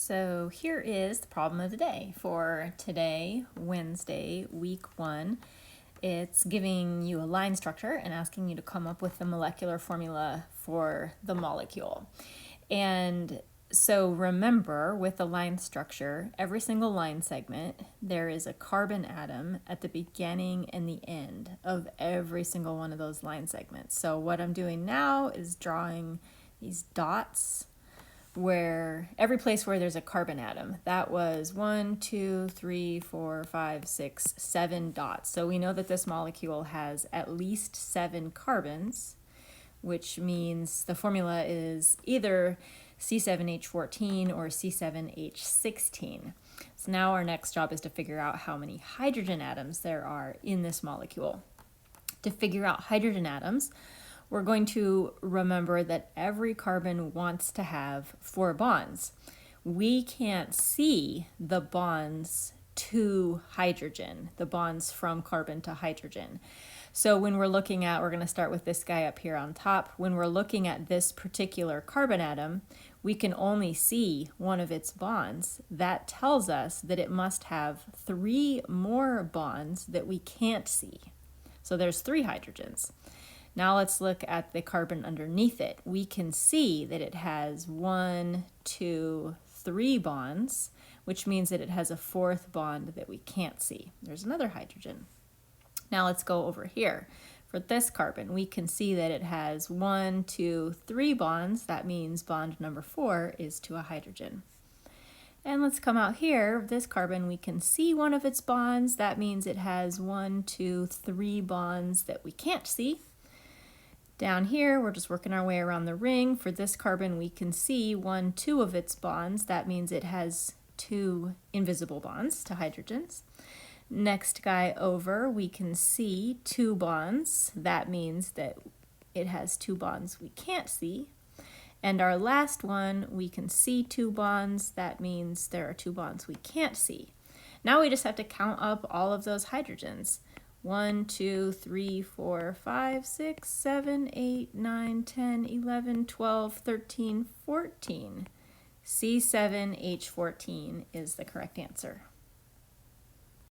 So here is the problem of the day for today, Wednesday, week 1. It's giving you a line structure and asking you to come up with the molecular formula for the molecule. And so remember, with the line structure, every single line segment, there is a carbon atom at the beginning and the end of every single one of those line segments. So what I'm doing now is drawing these dots where every place where there's a carbon atom. That was 1, 2, 3, 4, 5, 6, 7 dots. So we know that this molecule has at least 7 carbons, which means the formula is either C7H14 or C7H16. So now our next job is to figure out how many hydrogen atoms there are in this molecule. To figure out hydrogen atoms, we're going to remember that every carbon wants to have 4 bonds. We can't see the bonds to hydrogen, the bonds from carbon to hydrogen. So when we're looking at, we're going to start with this guy up here on top. When we're looking at this particular carbon atom, we can only see one of its bonds. That tells us that it must have 3 more bonds that we can't see. So there's 3 hydrogens. Now let's look at the carbon underneath it. We can see that it has 1, 2, 3 bonds, which means that it has a 4th bond that we can't see. There's another hydrogen. Now let's go over here. For this carbon, we can see that it has 1, 2, 3 bonds. That means bond number 4 is to a hydrogen. And let's come out here. This carbon, we can see one of its bonds. That means it has 1, 2, 3 bonds that we can't see. Down here, we're just working our way around the ring. For this carbon, we can see 1, 2 of its bonds. That means it has 2 invisible bonds to hydrogens. Next guy over, we can see 2 bonds. That means that it has 2 bonds we can't see. And our last one, we can see 2 bonds. That means there are 2 bonds we can't see. Now we just have to count up all of those hydrogens. 1, 2, 3, 4, 5, 6, 7, 8, 9, 10, 11, 12, 13, 14. C7H14 is the correct answer.